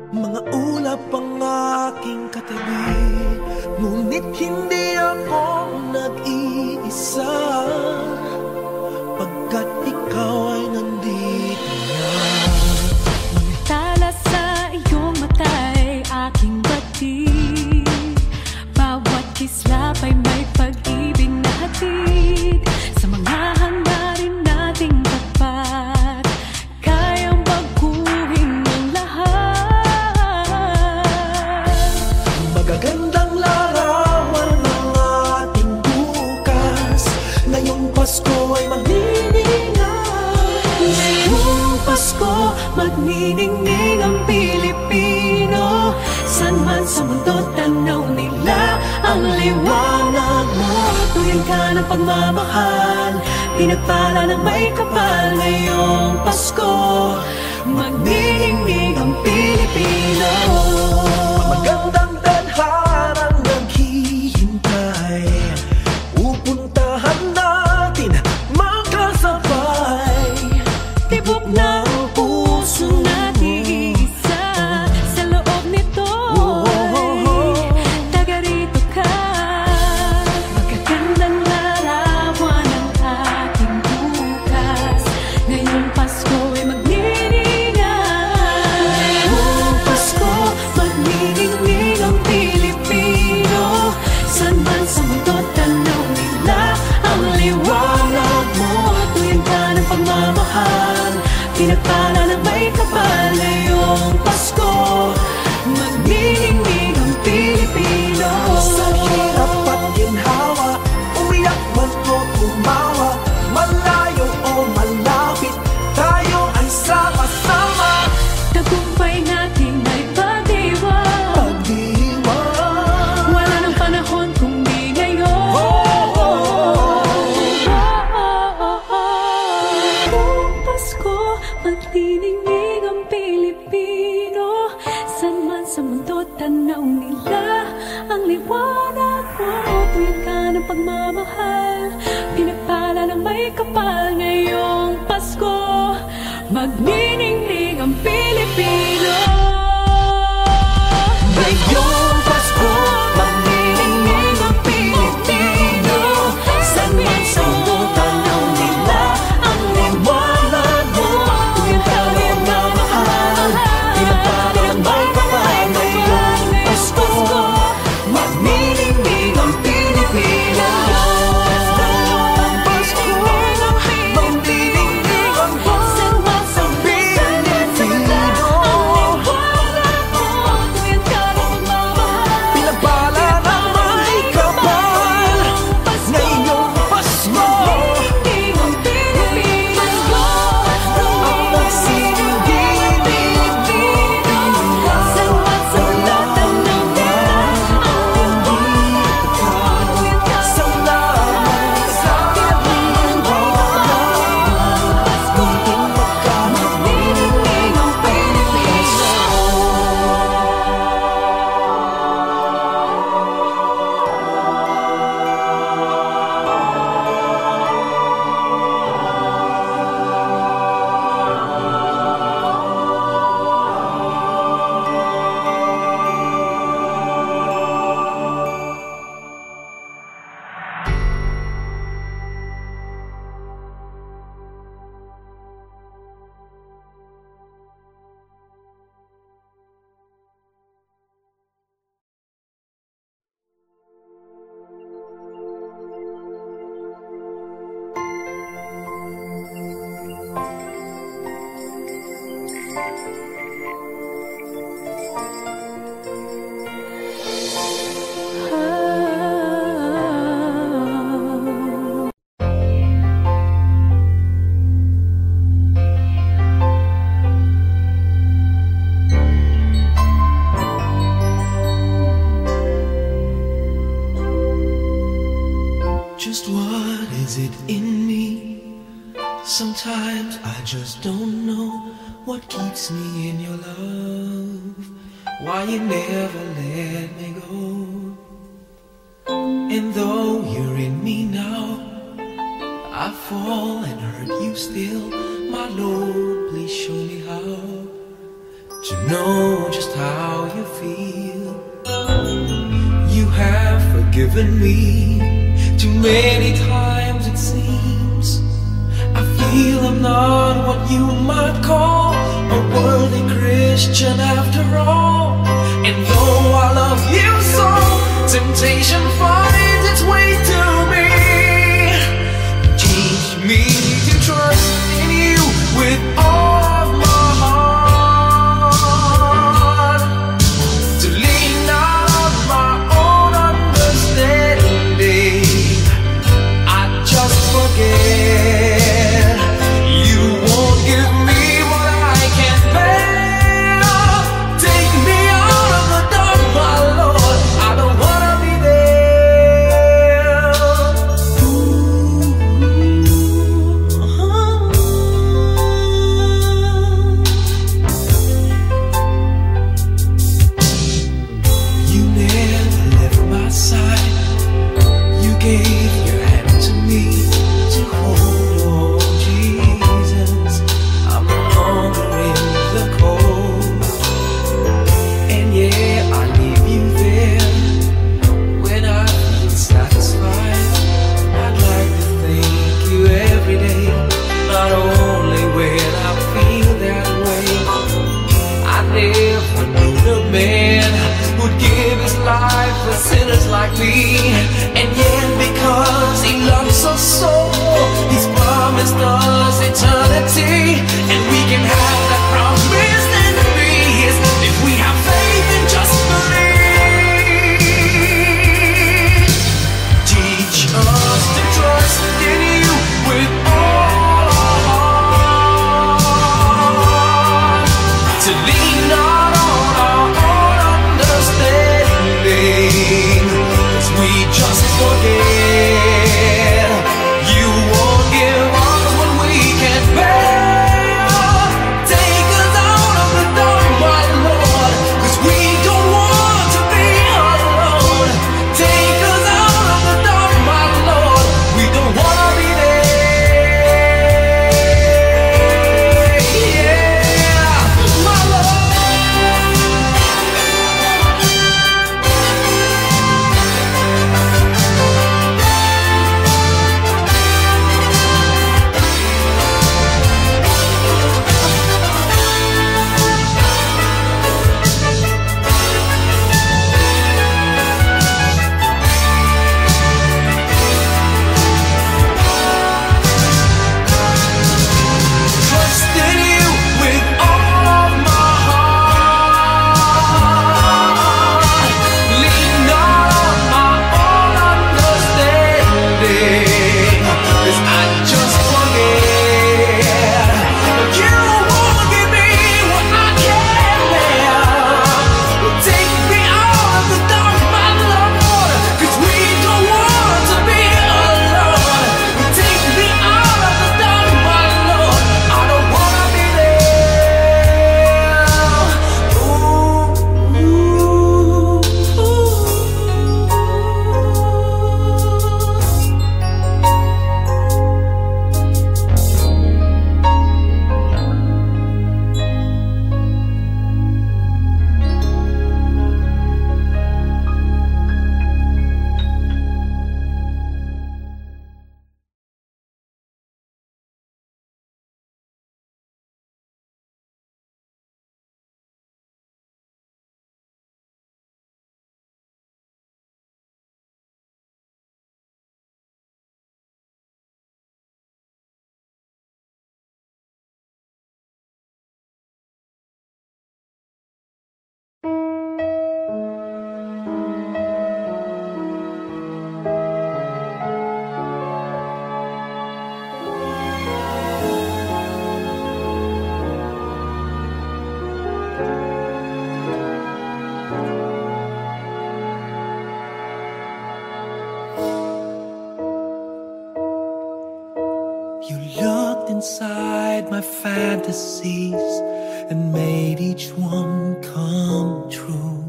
Mga ulap ang aking katabi, ngunit hindi ako nag-iisa, pagkat ikaw ay nandito na. Mga tala sa iyong mata'y aking batid, bawat kislap ay may pag-ibig na hatid. Sa mga hangarin nating tapat, kayang baguhin ang lahat. Magagandang larawan ng ating bukas, ngayong Pasko ay magniningay. Ngayong Pasko, magniningning ang Pilipino. San man sa mundo, tanaw nila ang liwanag mo. Tuwing ka ng pagmamahal, pinagpala ng may kapal. Ngayong Pasko, magniningning ang Pilipino. Magandang tadharang naghihintay, pupuntahan natin magkasabay. Tibok ng puso natin isa, sa loob nito'y taga rito ka. Magagandang larawan ang ating bukas, ngayong Pasko ay magniningay. Ngayong Pasko, magniningning ang Pilipino. San man sa mundo, tanaw nila ang liwanag mo. Tuwing ka ng pagmamahal, pinagpala ng may kapal. Ngayong Pasko, magniningning ang Pilipino. Sa hirap at ginhawa, umiyak man o tumawa, malayo o malapit, tayo ay sama-sama. Tagumpay natin ay pag-iwan, Pag-iwan, wala nang panahon kung di ngayon. Ngayong Pasko, magniningning ang Pilipino. San man sa mundo, tanaw nila ang liwanag mo. Tuwing ka ng pagmamahal, pinagpala ng may kapal. Ngayong Pasko, magniningning ang Pilipino. ngayong Pasko, magniningning ang Pilipino. San man sa mundo, tanaw nila ang liwanag mo. Tuwing ka ng pagmamahal, pinagpala ng may kapal. Ngayong Pasko, magniningning ang Pilipino. Ngayong Pasko, magniningning ang San man sa mundo, Pilipino. tuwing ka ng pagmamahal, Pinagpala ng may kapal. Ngayong Pasko, magniningning ang Pilipino. ang nagsilbing Pilipino. San man sa mundo, tanaw nila ang liwanag mo. Tuwing ka Salamat sa ating walang munting magniningning ang Pilipino. Just what is it in me? Sometimes I just don't know what keeps me in your love. Why you never let me go. And though you're in me now, I fall and hurt you still. My Lord, please show me how to know just how you feel. You have forgiven me too many times it seems. I feel I'm not what you might call a worthy Christian after all. And though I love you so, temptation finds its way to me. Teach me to trust in you with all of my heart, to lean not on my own understanding. I just forget. You won't give me what I can't bear. Take me out of the dark, my Lord. I don't wanna be there. You never left my side. You gave your hand to me to hold. Oh Jesus, I'm no longer in the cold. And yeah, I leave you there when I feel satisfied. I'd like to thank you every day, not only when I feel that way. I never knew the man who'd give his life for sinners like me. And yet because he loves us so, he's promised us eternity. And we can have that promise and peace if we have faith and just believe. Teach us to trust in you with all our heart, to lean not on our own understanding, 'cause we just forget. You won't give us what we can't bear. Take us out of the dark, my Lord, 'cause we don't want to be alone. Take us out of the dark, my Lord, we don't wanna be there. Yeah, my Lord. Trust in you with all of my heart. Lean not on my own understanding, 'cause I just forget. You won't give me what I can't bear. Take me out of the dark, my Lord, 'cause we don't want to be alone. Take me out of the dark, my Lord, I don't wanna be there. You looked inside my fantasies and made each one come true.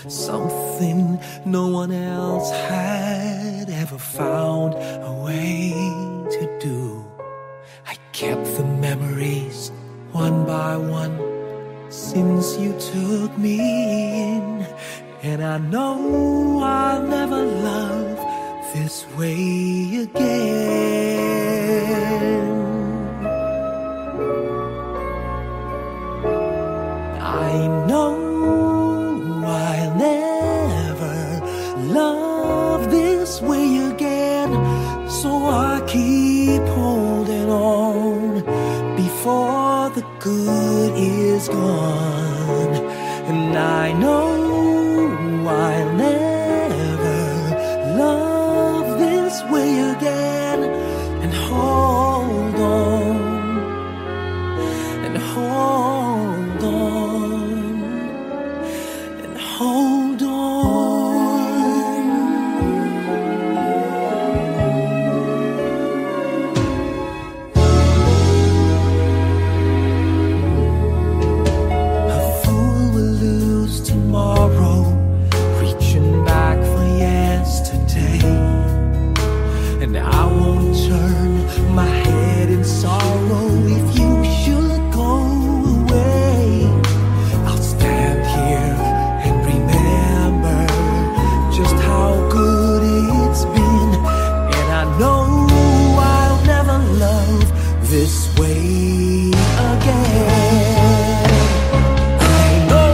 Something no one else had ever found a way to do. I kept the memories one by one, since you took me in, and I know I'll never love this way again. I know I'll never love this way again, so I keep holding on before the good is gone. And I know I'll never love this way again, and hold on, and hold on, and hold on. A fool will lose tomorrow, reaching back for yesterday, and I won't turn my head in sorrow if you should go away. I'll stand here and remember just how good it's been, and I know I'll never love this way again. I know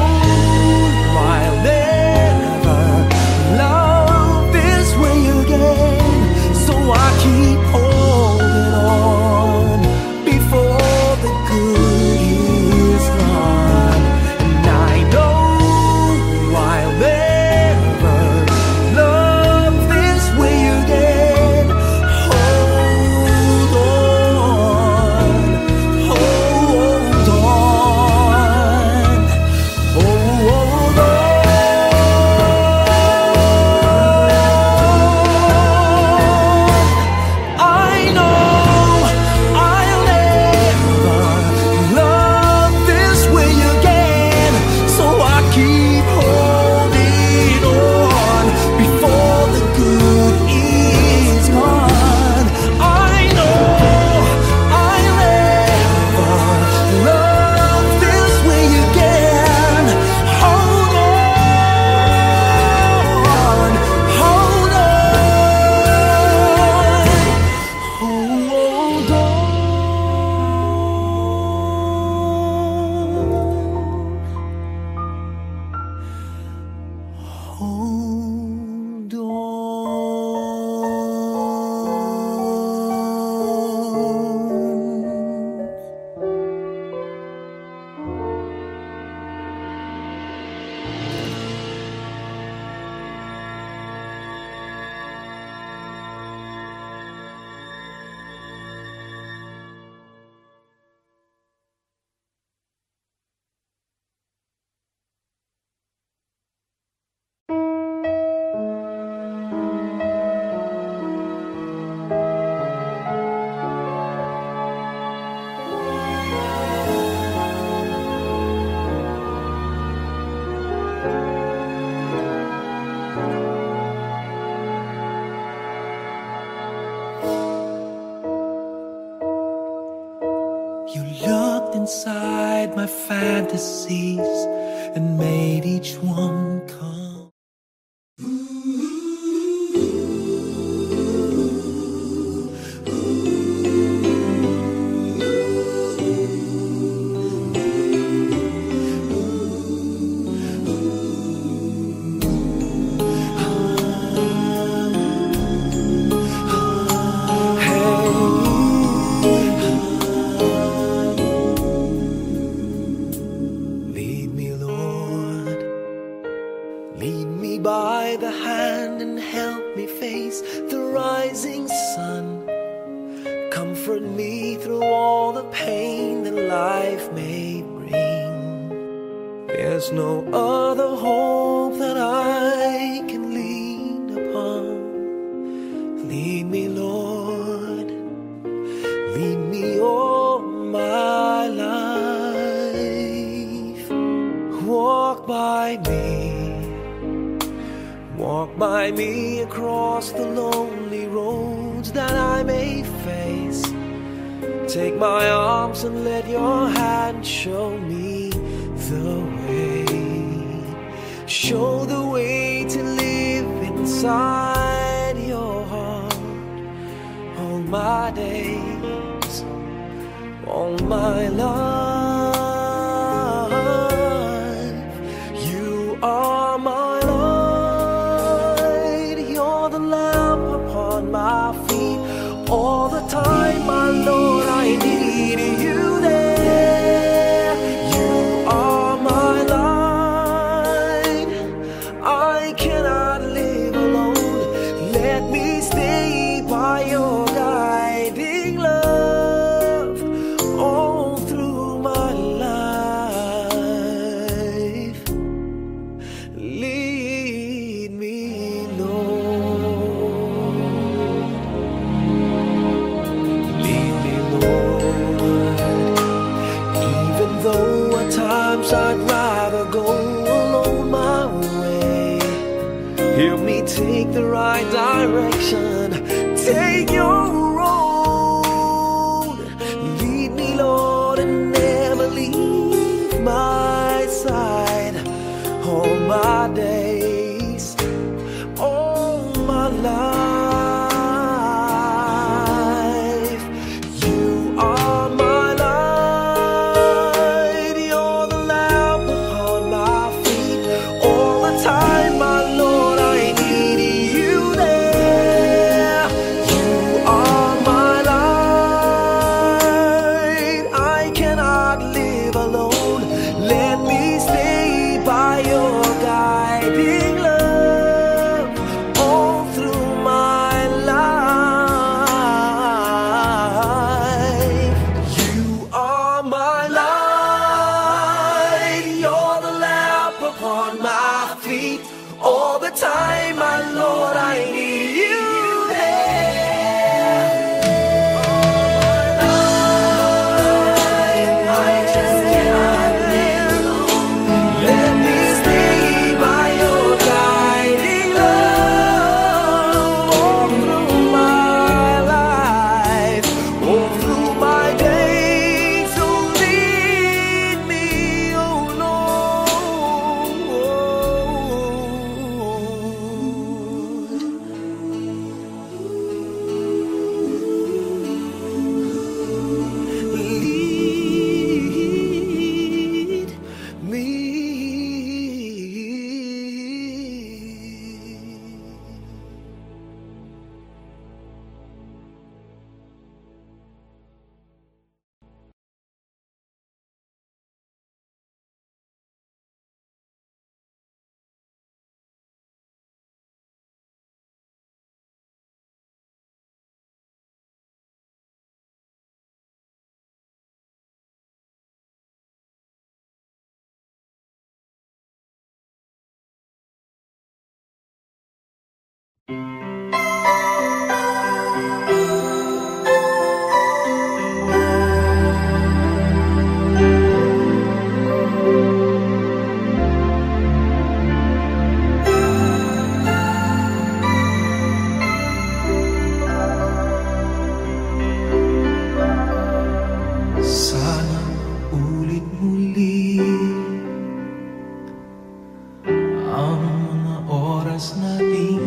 I'll never love this way again, so I keep holding on before the good is gone. And I know I'll never love this way again. Hold on, hold on, hold on. I know I'll never love this way again, so I keep holding on before the good is gone. I know I'll never love this way again. Hold on, hold on, hold on. Hold on. You looked inside my fantasies and made each one come. Lead me, Lord. Lead me by the hand and help me face the rising sun. Comfort me through all the pain that life may bring. There's no other hope that I can lean upon. Lead me, Lord. Lead me all my life. Walk by me across the lonely roads that I may face. Take my arms and let your hand show me the way. Show the way to live inside your heart. All my days, all my life, you are my light. You're the lamp upon my feet. All the time, my Lord, I need you there. You are my light. I cannot live alone. Let me stay by your guiding love all through my life. Lead me, Lord. Lead me, Lord. Even though at times I'd rather go alone my way, help me take the right direction. Take your road. Lead me, Lord, and never leave my side. All my days, all my life, you are my light. You're the lamp upon my feet. All the time, my Lord, I need you there. You are my light. I cannot live alone. Let me stay by your guiding love all through my life. You are my light. You're the lamp upon my feet. All the time, my Lord, I need you there. I just cannot live alone. Let me stay by your guiding love all through my life, all through my days. So lead me, oh Lord. Lead me. Sana ulit muli ang mga oras nating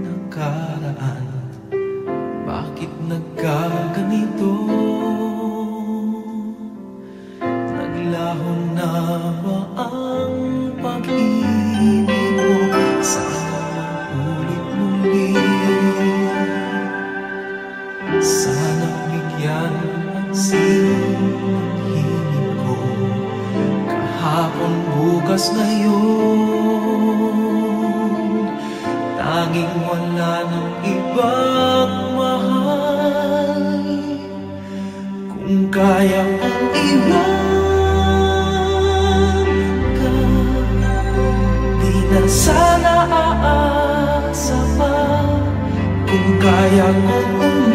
nakaraan. Bakit nagkaganito? Naglaho na ba ang pag-ibig mo? Sana ulit muli. Sana bigyan ang ng hingin ko. Kahapon, bukas, ngayon, tanging wala ng ibang mahal. Kung kaya kong iwan ka, di na sana aasa pa. Kung kaya kong umiwas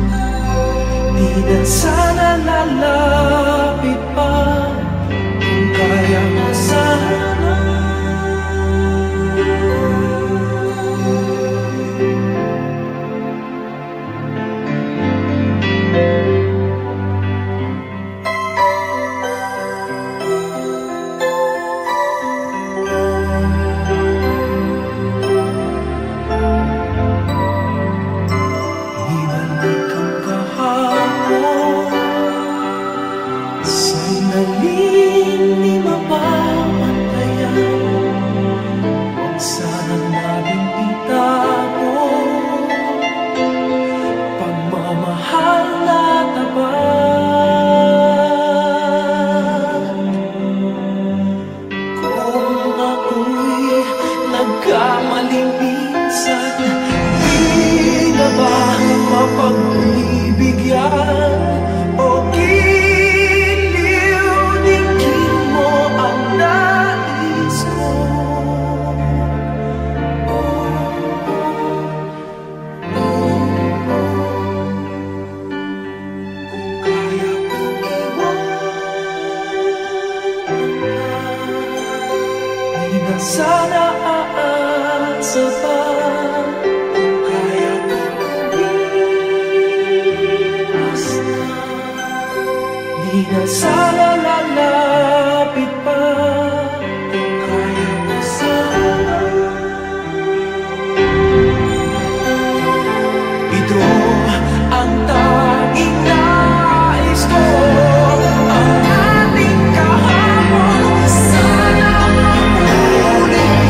na, di na sana lalapit pa. Kung kaya mo sana, sana aasa pa kung kaya ko umiwas na. Di na sana lalapit pa kung kaya ko sana. Ito ang tanging nais ko, ang ating kahapon sana mamulit.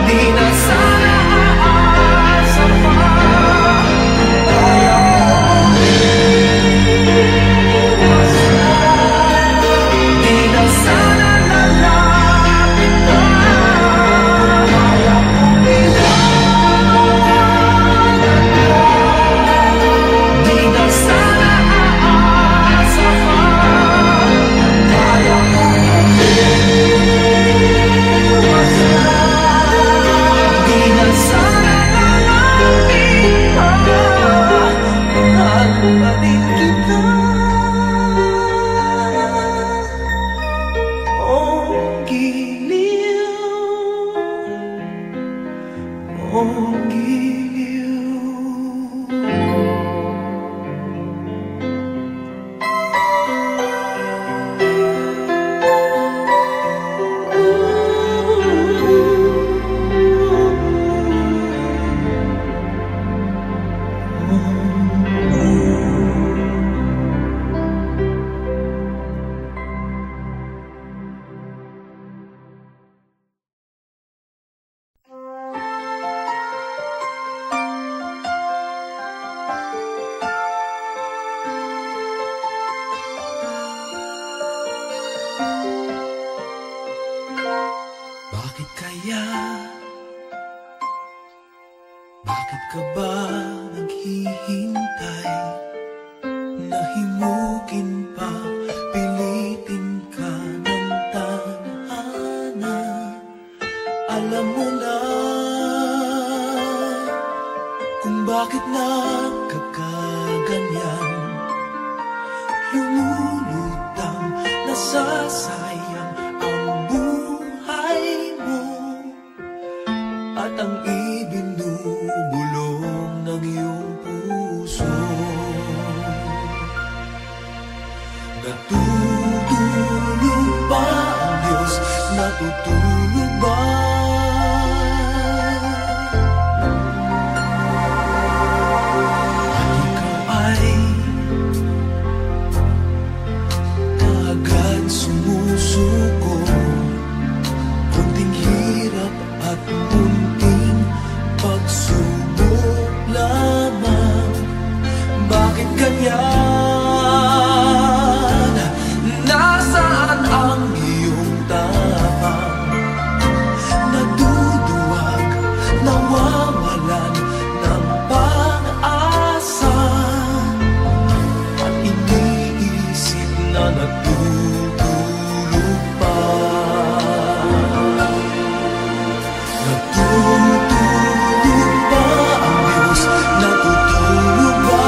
Di na sana aasa pa kaya ko umiwas na. Di na sana lalapit pa kaya ko di na sana aasa pa kaya ko umiwas na. Di na sana lalapit pa mahal pa din kita. Oh, giliw, oh, giliw. Bakit kaya? Bakit ka ba naghihintay? Nahimukin pa, pilitin ka ng tadhana. Alam mo na kung bakit nagkakaganyan. Lumulutang, nasasayang ang buhay mo at ang ibinubulong ng iyong puso. Natutulog ba ang Diyos? Natutulog ba? At ikaw ay kaagad sumusuko. Kunting hirap at munting pagsubok lamang. Bakit ganyan? Nasaan ang iyong tapang? Naduduwag, nawawalan ng pag-asa, at iniisip na natutulog pa. Natutulog ba ang Diyos? Natutulog ba?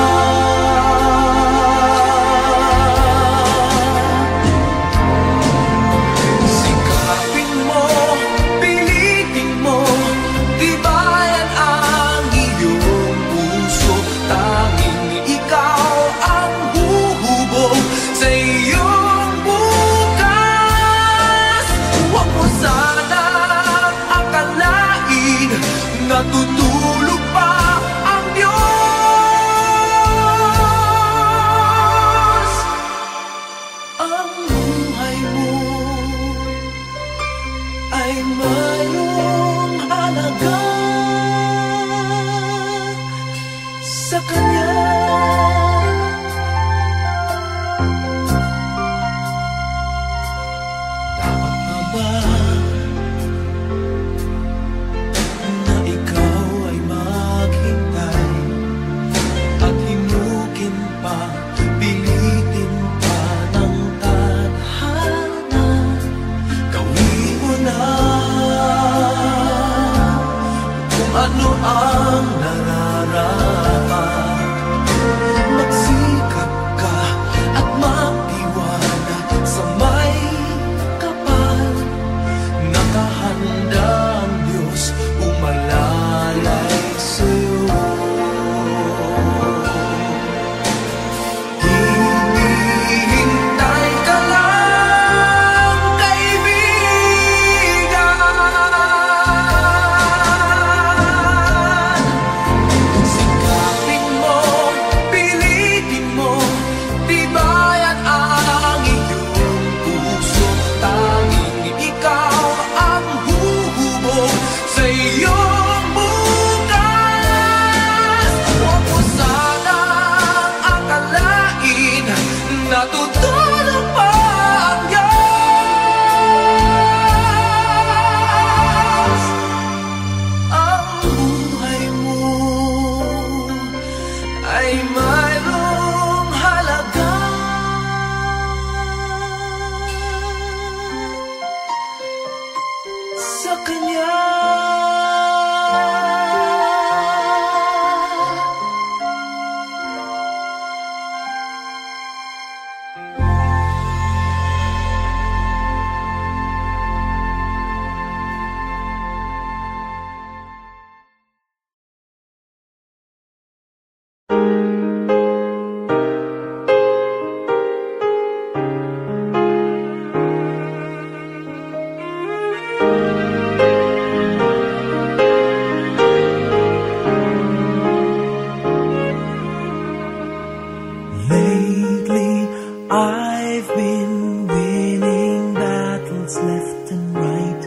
I've been winning battles left and right,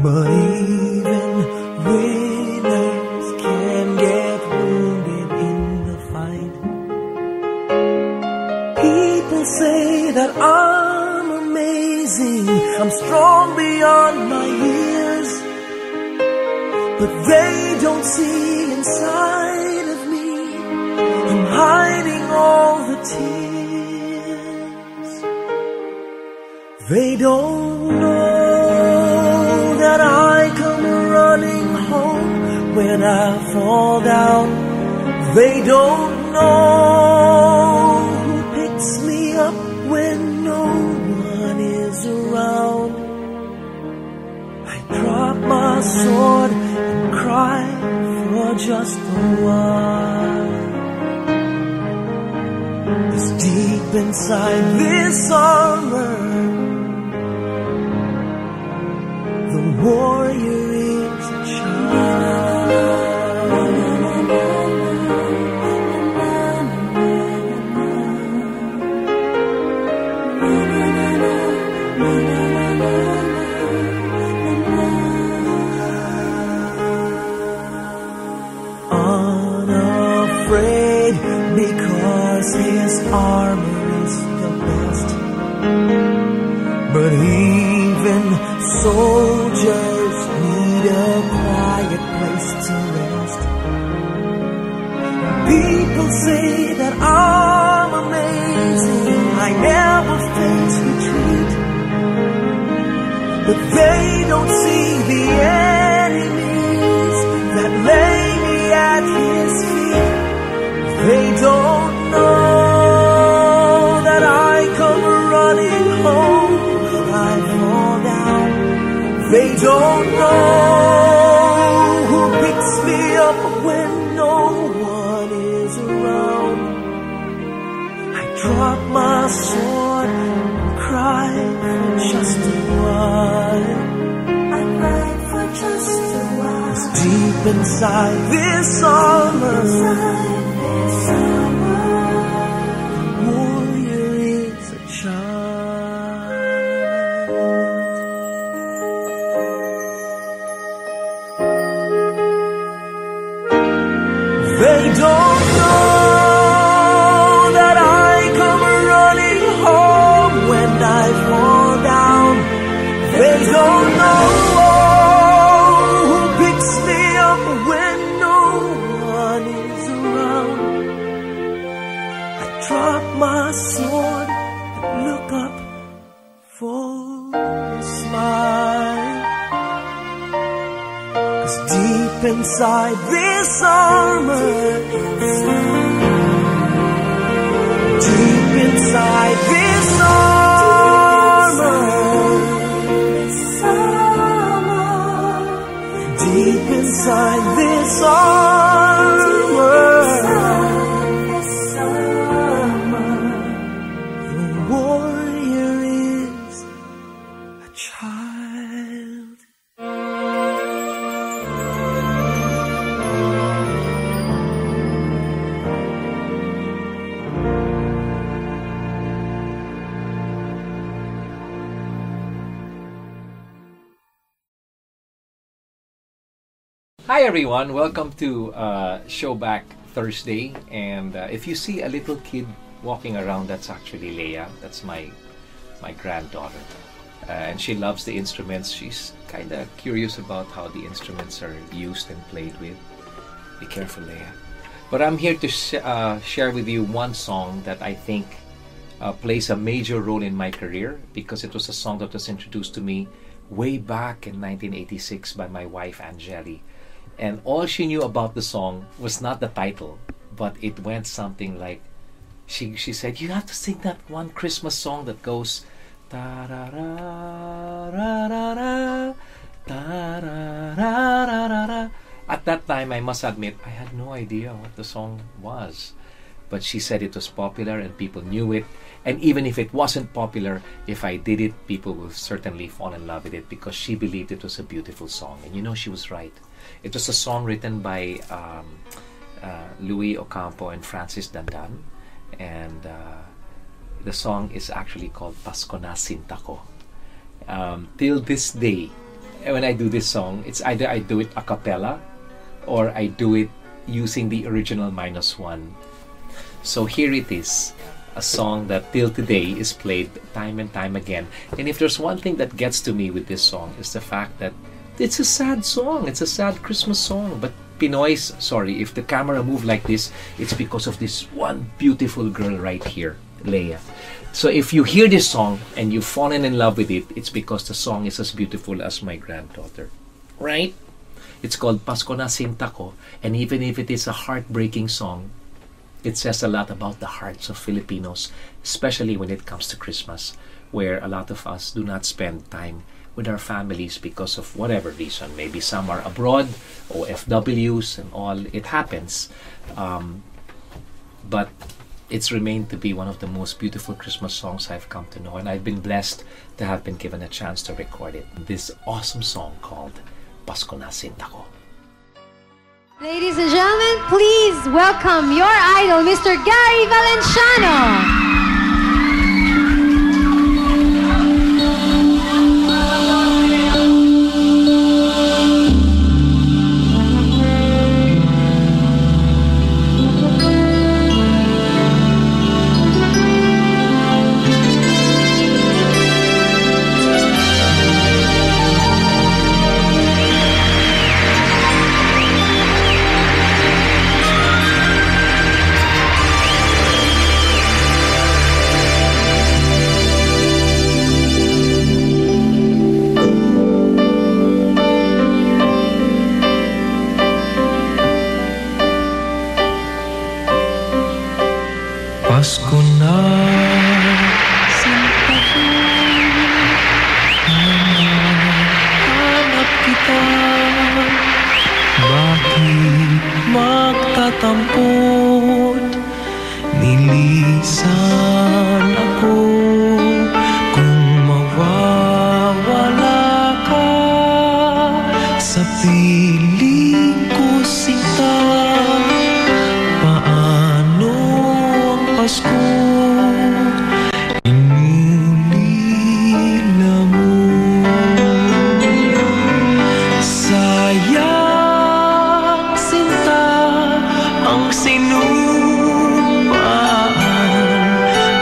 but even winners can get wounded in the fight. People say that I'm amazing, I'm strong beyond my years, but they don't see inside of me. I'm hiding all the tears. They don't know that I come running home when I fall down. They don't know who picks me up when no one is around. I drop my sword and cry for just a while. It's deep inside this armor, the warrior is a unafraid because his armor is the best. But even soldiers need a quiet place to rest. People say that I'm amazing, I never face retreat, but they don't see the enemies that lay me at his feet. They don't know that I come running home when I fall down. They don't know who picks me up when no one is around. I drop my sword and cry for just a while. I cry for just a while. 'Cause deep inside this armor, the warrior is a child. They don't know that I come running home when I fall down. They don't know who picks me up when no one is around. I drop my sword and look up for a smile. 'Cause deep inside this armor, deep inside this armor, deep inside this armor, the warrior is a child. Hi everyone, welcome to Showback Thursday. And if you see a little kid walking around, that's actually Leia. That's my granddaughter, and she loves the instruments. She's kind of curious about how the instruments are used and played with. Be careful, Leia. But I'm here to share with you one song that I think plays a major role in my career, because it was a song that was introduced to me way back in 1986 by my wife Angeli. And all she knew about the song was not the title, but it went something like, she said, "You have to sing that one Christmas song that goes ta ra ra ra ra ra ta ra ra ra ra ra." At that time, I must admit, I had no idea what the song was. But she said it was popular and people knew it. And even if it wasn't popular, if I did it, people will certainly fall in love with it, because she believed it was a beautiful song. And you know, she was right. It was a song written by Louis Ocampo and Francis Dandan. and the song is actually called Pasko na Sinta Ko. Till this day, when I do this song, it's either I do it a cappella or I do it using the original -1. So here it is, a song that till today is played time and time again. And if there's one thing that gets to me with this song, is the fact that it's a sad song. It's a sad Christmas song. But Pinoys, sorry, if the camera moved like this, it's because of this one beautiful girl right here, Leia. So if you hear this song and you've fallen in love with it, it's because the song is as beautiful as my granddaughter, right? It's called Pasko na Sinta Ko, and even if it is a heartbreaking song, it says a lot about the hearts of Filipinos, especially when it comes to Christmas, where a lot of us do not spend time with our families because of whatever reason. Maybe some are abroad, or FWs and all. It happens. But it's remained to be one of the most beautiful Christmas songs I've come to know, and I've been blessed to have been given a chance to record it. This awesome song called Pasko na Sinta Ko. Ladies and gentlemen, please welcome your idol, Mr. Gary Valenciano. Pasko na Sinta ko, hanap kita. Bakit magtatampot? Nilisan ako. Kung mawawala ka sa piling ko, Sinta, paano ang Pasko inulila mo? Sayang, Sinta, ang sinupaan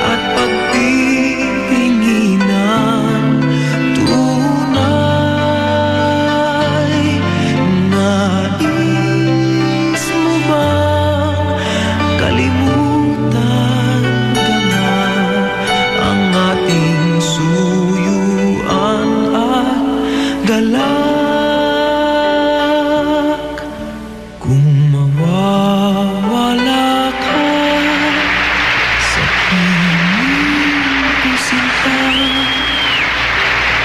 at pagtitinginan. Tunay, nais mo bang kalimutan ka na ang ating suyuan at galak? Kung mawawala ka sa piling ko, Sinta,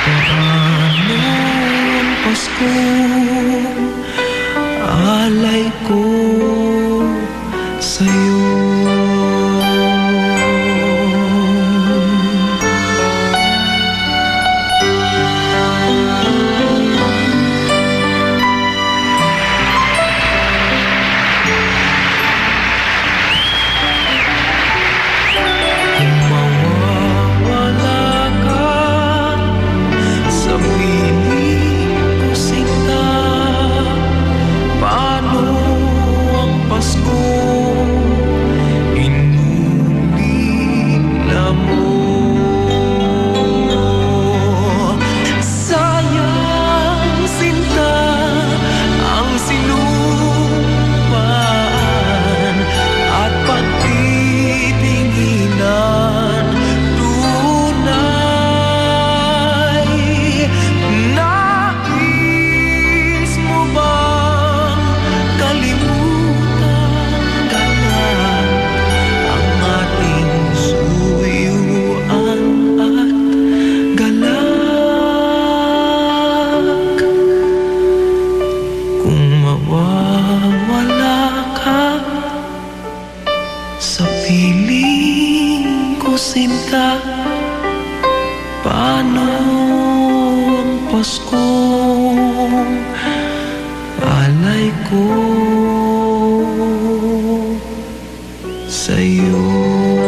paano ang Pasko alay ko sa'yo? Kung mawawala ka sa piling ko, Sinta, paano ang Pasko inulila mo? Sayang, Sinta, ang sinupaan at pagtitinginan. Tunay, nais mo bang kalimutan ka na ang ating suyuan at galak? Kung mawawala ka sa piling ko, Sinta, paano ang Pasko alay ko sa'yo?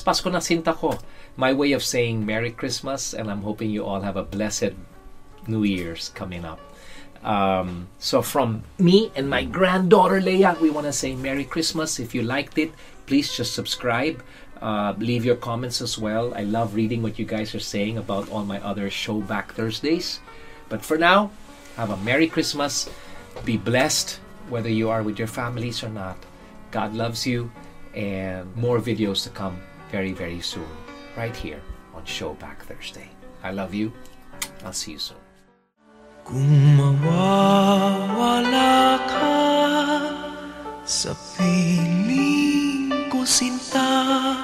bukas Pasko na sinta ko. My way of saying Merry Christmas, and I'm hoping you all have a blessed New Year's coming up. So from me and my granddaughter Leia, we want to say Merry Christmas. If you liked it, please just subscribe. Leave your comments as well. I love reading what you guys are saying about all my other Showback Thursdays. But for now, have a Merry Christmas. Be blessed, whether you are with your families or not. God loves you, and more videos to come very, very soon, right here on Showback Thursday. I love you. I'll see you soon. Kung mawawala ka sa piling ko, sinta,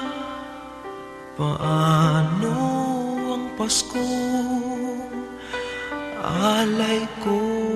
paano ang Pasko alay ko?